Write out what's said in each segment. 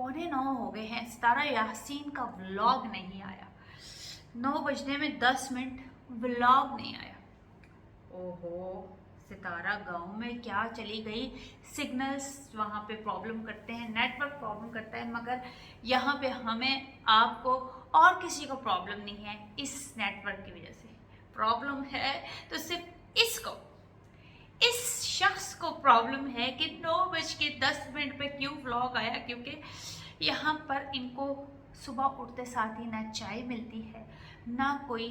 9:45 हो गए हैं, सितारा यासीन का व्लॉग नहीं आया। 9 बजने में 10 मिनट, व्लॉग नहीं आया। ओहो, सितारा गांव में क्या चली गई। सिग्नल्स वहाँ पे प्रॉब्लम करते हैं, नेटवर्क प्रॉब्लम करता है, मगर यहाँ पे हमें, आपको और किसी को प्रॉब्लम नहीं है। इस नेटवर्क की वजह से प्रॉब्लम है तो सिर्फ इस शख्स को प्रॉब्लम है कि 9:10 पे क्यों व्लॉग आया, क्योंकि यहाँ पर इनको सुबह उठते साथ ही ना चाय मिलती है, ना कोई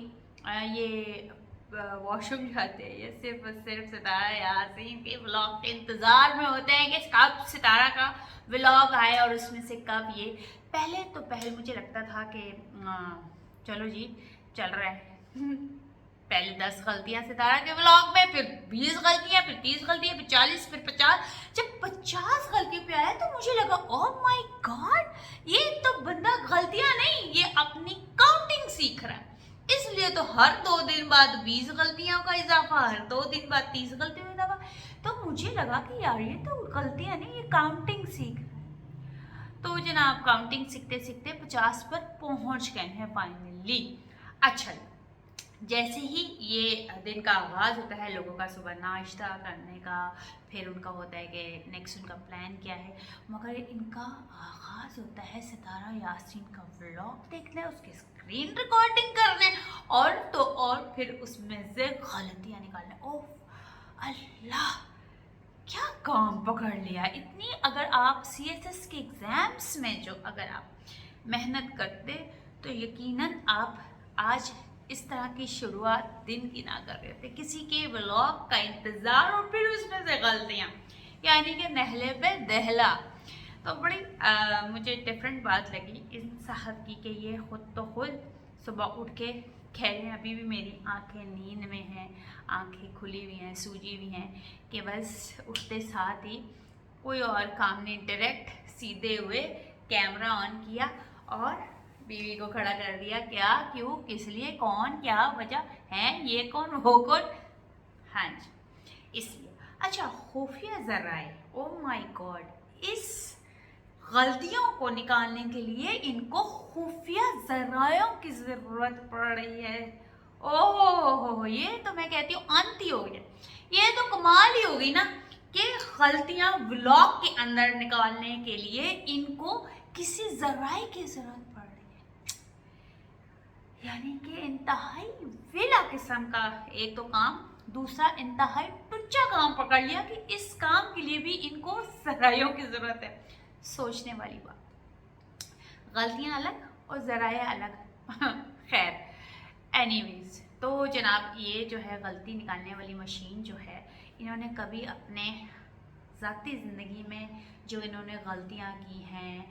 ये वॉशरूम जाते हैं। ये सिर्फ और सिर्फ सितारा यासीन के व्लॉग के इंतज़ार में होते हैं कि कब सितारा का व्लॉग आए और उसमें से कब ये। पहले मुझे लगता था कि चलो जी चल रहा है पहले 10 गलतियां सितारा के व्लॉग में, फिर 20 गलतियां, फिर 30 गलतियां, फिर 40, फिर 50। जब 50 गलतियों पे आया तो मुझे लगा ओह माय गॉड, ये तो बंदा गलतियां नहीं, ये अपनी काउंटिंग सीख रहा है। इसलिए तो हर 2 दिन बाद 20 गलतियों का इजाफा, हर 2 दिन बाद 30 गलतियों का इजाफा। तो मुझे लगा कि यार ये तो गलतियां नहीं, ये काउंटिंग सीख रहा है। तो जनाब काउंटिंग सीखते सीखते 50 पर पहुंच गए हैं फाइनली। अच्छा, जैसे ही ये दिन का आगाज़ होता है लोगों का सुबह नाश्ता करने का, फिर उनका होता है कि नेक्स्ट उनका प्लान क्या है, मगर इनका आगाज़ होता है सितारा यासीन का व्लॉग देखने, उसकी स्क्रीन रिकॉर्डिंग करने, और तो और फिर उसमें से गलतियाँ निकालने। ओह अल्लाह, क्या काम पकड़ लिया। इतनी अगर आप CSS के एग्ज़ाम्स में जो अगर आप मेहनत करते तो यकीनन आप आज इस तरह की शुरुआत दिन की ना कर रहे थे, किसी के व्लॉग का इंतज़ार और फिर उसमें से गलतियाँ, यानी कि नहले पे दहला। तो बड़ी मुझे डिफरेंट बात लगी इन साहब की कि ये खुद तो खुद सुबह उठ के कह रहे हैं, अभी भी मेरी आंखें नींद में हैं, आंखें खुली हुई हैं, सूजी हुई हैं, कि बस उठते साथ ही कोई और काम नहीं, डायरेक्ट सीधे हुए कैमरा ऑन किया और बीवी को खड़ा कर दिया। क्या, क्यों, किस लिए, कौन, क्या वजह है, ये कौन, वो कौन। हाँ जी, इसलिए। अच्छा, खुफिया जराए, ओ माय गॉड, इस गलतियों को निकालने के लिए इनको खुफिया जरायों की जरूरत पड़ रही है। ओहो, ये तो मैं कहती हूँ अंत ही हो गया। ये तो कमाल ही हो गई ना कि गलतियां व्लॉग के अंदर निकालने के लिए इनको किसी जराए की जरूरत पड़ रही है। यानी कि इंतहाई विला किस्म का एक तो काम, दूसरा इंतहाई टुच्चा काम पकड़ लिया कि इस काम के लिए भी इनको जरायों की जरूरत है। सोचने वाली बात, गलतियां अलग और जराए अलग खैर एनीवेज, तो जनाब ये जो है गलती निकालने वाली मशीन जो है, इन्होंने कभी अपने ज़ाती ज़िंदगी में जो इन्होंने गलतियां की हैं,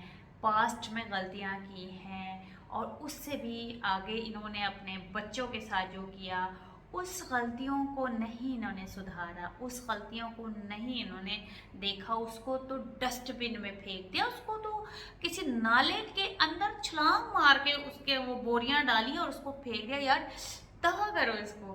पास्ट में गलतियां की हैं, और उससे भी आगे इन्होंने अपने बच्चों के साथ जो किया, उस गलतियों को नहीं इन्होंने सुधारा, उस गलतियों को नहीं इन्होंने देखा, उसको तो डस्टबिन में फेंक दिया, उसको तो किसी नाले के अंदर छलांग मार के उसके वो बोरियां डाली और उसको फेंक दिया। यार दवा करो इसको।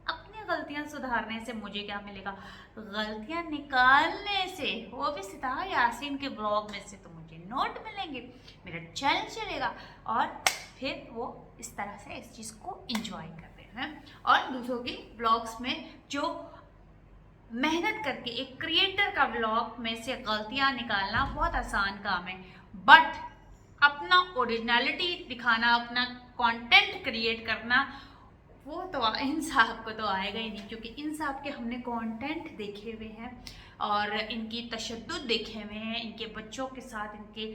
अपनी गलतियां सुधारने से मुझे क्या मिलेगा, गलतियां निकालने से, वो भी सितारा यासीन के ब्लॉग में से तो मुझे नोट मिलेंगे, मेरा चैनल चलेगा, और फिर वो इस तरह से इस चीज़ को इंजॉय कर रहे हैं। और दूसरों के ब्लॉग्स में जो मेहनत करके एक क्रिएटर का ब्लॉग में से गलतियां निकालना बहुत आसान काम है, बट अपना ओरिजिनलिटी दिखाना, अपना कंटेंट क्रिएट करना, वो तो इन साहब को तो आएगा ही नहीं, क्योंकि इन साहब के हमने कंटेंट देखे हुए हैं और इनकी तशद्दुद देखे हुए हैं, इनके बच्चों के साथ इनके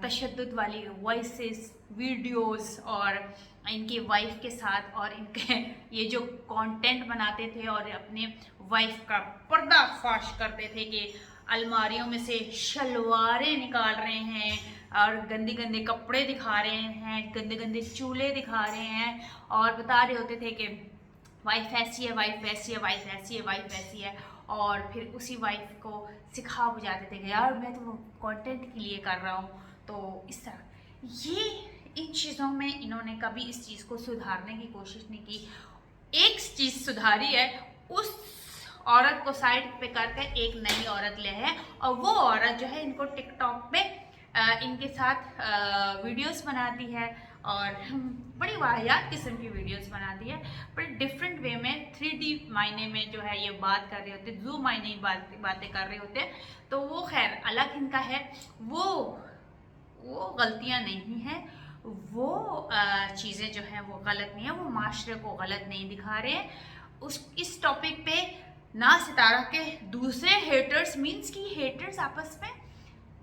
तशद्दुद वाली वॉइसेस, वीडियोस, और इनकी वाइफ के साथ, और इनके ये जो कंटेंट बनाते थे और अपने वाइफ का पर्दाफाश करते थे कि अलमारियों में से शलवारें निकाल रहे हैं और गंदे गंदे कपड़े दिखा रहे हैं, गंदे गंदे चूल्हे दिखा रहे हैं, और बता रहे होते थे कि वाइफ ऐसी है, वाइफ वैसी है, वाइफ ऐसी है, वाइफ वैसी है, और फिर उसी वाइफ को सिखा बुझाते थे कि यार मैं तो कंटेंट के लिए कर रहा हूँ। तो इस तरह ये इन चीज़ों में इन्होंने कभी इस चीज़ को सुधारने की कोशिश नहीं की। एक चीज़ सुधारी है, उस औरत को साइड पे करके एक नई औरत ले है, और वो औरत जो है इनको टिकटॉक पे इनके साथ वीडियोस बनाती है और बड़ी वाहियात किस्म की वीडियोस बनाती है, बड़ी डिफरेंट वे में 3D मायने में जो है ये बात कर रहे होते, जू मायने बातें कर रहे होते। तो वो खैर अलग इनका है, वो गलतियां नहीं हैं, वो चीज़ें जो हैं वो गलत नहीं है, वो माशरे को गलत नहीं दिखा रहे हैं। इस टॉपिक पे ना सितारा के दूसरे हेटर्स, मीन्स की हेटर्स आपस में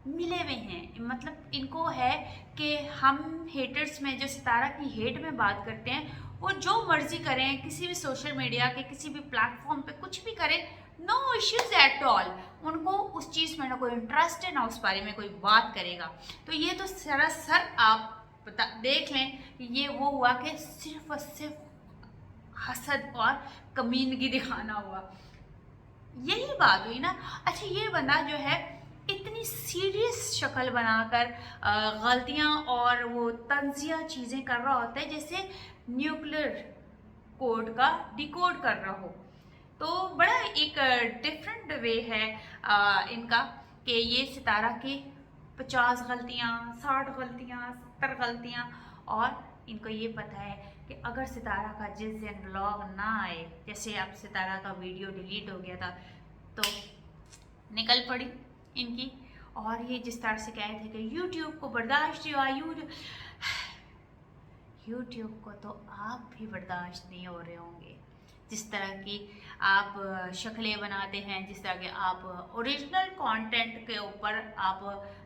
मिले हुए हैं, मतलब इनको है कि हम हेटर्स में जो सितारा की हेट में बात करते हैं वो जो मर्जी करें, किसी भी सोशल मीडिया के किसी भी प्लेटफॉर्म पे कुछ भी करें, नो इश्यूज एट ऑल, उनको उस चीज़ में ना कोई इंटरेस्ट है ना उस बारे में कोई बात करेगा। तो ये तो सरासर आप देख लें कि ये वो हुआ कि सिर्फ और सिर्फ हसद और कमीनगी दिखाना हुआ, यही बात हुई ना। अच्छा, ये बंदा जो है इतनी सीरियस शक्ल बनाकर गलतियां और वो तंजिया चीज़ें कर रहा होता है जैसे न्यूक्लियर कोड का डिकोड कर रहा हो। तो बड़ा एक डिफरेंट वे है इनका कि ये सितारा की 50 गलतियाँ, 60 गलतियाँ, 70 गलतियाँ, और इनको ये पता है कि अगर सितारा का जिस दिन व्लॉग ना आए, जैसे अब सितारा का वीडियो डिलीट हो गया था तो निकल पड़ी इनकी, और ये जिस तरह से कहे थे कि यूट्यूब को बर्दाश्त हुआ, यूट्यूब को तो आप भी बर्दाश्त नहीं हो रहे होंगे। जिस तरह की आप शक्लें बनाते हैं, जिस तरह के आप ओरिजिनल कंटेंट के ऊपर आप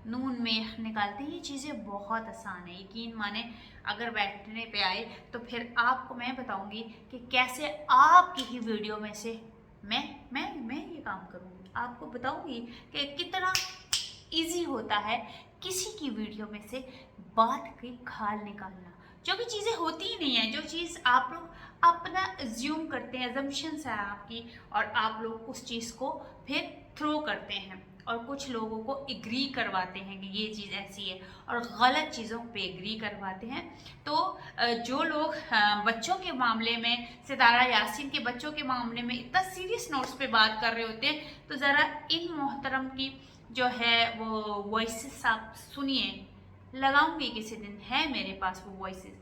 नून में निकालते हैं, ये चीज़ें बहुत आसान है, यकीन माने। अगर बैठने पे आए तो फिर आपको मैं बताऊंगी कि कैसे आपकी ही वीडियो में से मैं ये काम करूँगी, आपको बताऊंगी कि कितना इजी होता है किसी की वीडियो में से बात की खाल निकालना। जो भी चीज़ें होती ही नहीं है, जो चीज़ आप लोग अपना एज्यूम करते हैं, एजम्पशंस है आपकी, और आप लोग उस चीज़ को फिर थ्रो करते हैं और कुछ लोगों को एग्री करवाते हैं कि ये चीज़ ऐसी है, और गलत चीज़ों पे एग्री करवाते हैं। तो जो लोग बच्चों के मामले में, सितारा यासीन के बच्चों के मामले में इतना सीरियस नोट्स पे बात कर रहे होते हैं, तो ज़रा इन मोहतरम की जो है वो वॉइसेस आप सुनिए, लगाऊंगी किसी दिन, है मेरे पास वो वॉइसेस।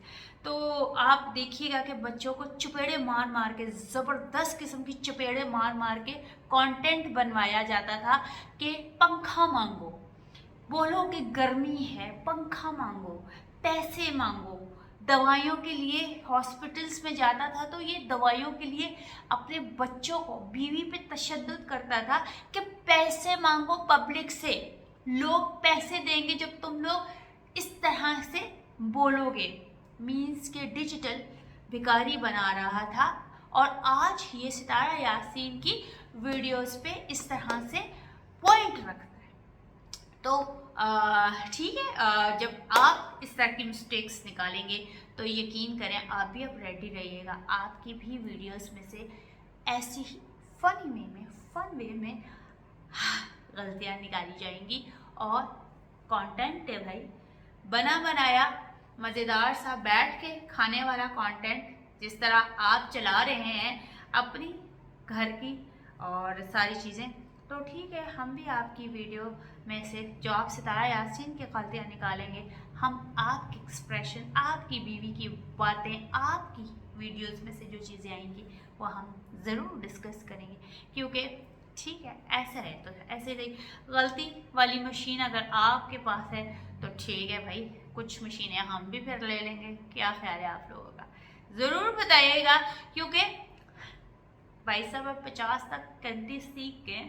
तो आप देखिएगा कि बच्चों को चपेड़े मार मार के, ज़बरदस्त किस्म की चपेड़े मार मार के कंटेंट बनवाया जाता था कि पंखा मांगो, बोलो कि गर्मी है, पंखा मांगो, पैसे मांगो, दवाइयों के लिए हॉस्पिटल्स में जाता था तो ये दवाइयों के लिए अपने बच्चों को, बीवी पे तशद्दुद करता था कि पैसे मांगो पब्लिक से, लोग पैसे देंगे जब तुम लोग इस तरह से बोलोगे। मीन्स के डिजिटल भिखारी बना रहा था, और आज ये सितारा यासीन की वीडियोस पे इस तरह से पॉइंट रखता है। तो ठीक है, जब आप इस तरह की मिस्टेक्स निकालेंगे तो यकीन करें आप भी अब रेडी रहिएगा, आपकी भी वीडियोस में से ऐसी ही फन वे में गलतियाँ निकाली जाएंगी। और कंटेंट है भाई, बना बनाया मज़ेदार सा बैठ के खाने वाला कंटेंट, जिस तरह आप चला रहे हैं अपनी घर की और सारी चीज़ें, तो ठीक है, हम भी आपकी वीडियो में से जो आप सितारा यासीन की गलतियाँ निकालेंगे, हम आपके एक्सप्रेशन, आपकी बीवी की बातें, आपकी वीडियोस में से जो चीज़ें आएंगी वो हम ज़रूर डिस्कस करेंगे। क्योंकि ठीक है, ऐसा है तो ऐसे ही गलती वाली मशीन अगर आपके पास है तो ठीक है भाई, कुछ मशीनें हम भी फिर ले लेंगे। क्या ख्याल है आप लोगों का, ज़रूर बताइएगा। क्योंकि भाई साहब अब 50 तक गिनती सीख के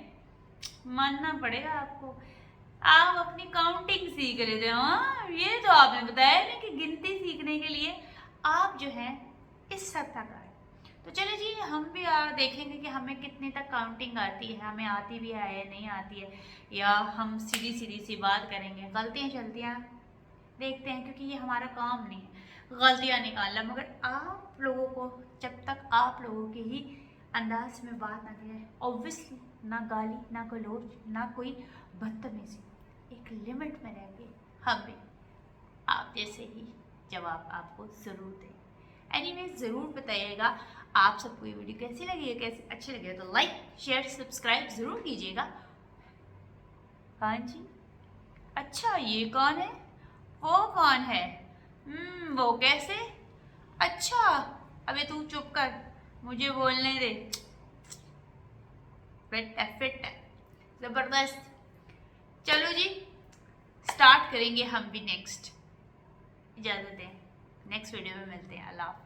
मानना पड़ेगा आपको, आप अपनी काउंटिंग सीख रहे थे। हाँ, ये तो आपने बताया नहीं कि गिनती सीखने के लिए आप जो है इस हद तक आए। तो चलो जी, हम भी देखेंगे कि हमें कितने तक काउंटिंग आती है, हमें आती भी है या नहीं आती है, या हम सीधी सीधी सी बात करेंगे, गलतियाँ चलतियाँ देखते हैं, क्योंकि ये हमारा काम नहीं है गलतियाँ निकालना। मगर आप लोगों को, जब तक आप लोगों के ही अंदाज में बात ना करें, ऑब्वियसली ना गाली, ना गलौज, ना कोई बदतमीजी, एक लिमिट में रह के हम भी आप जैसे ही जवाब आपको ज़रूर दें। एनीवे, ज़रूर बताइएगा आप सबको ये वीडियो कैसी लगी है, कैसी अच्छी लगी है, तो लाइक शेयर सब्सक्राइब ज़रूर कीजिएगा। हाँ जी, अच्छा ये कौन है, वो कौन है, वो कैसे, अच्छा अबे तू चुप कर, मुझे बोलने दे। फिट है जबरदस्त। चलो जी स्टार्ट करेंगे हम भी नेक्स्ट। इजाजत दें, नेक्स्ट वीडियो में मिलते हैं। अल्लाह हाफ़िज़।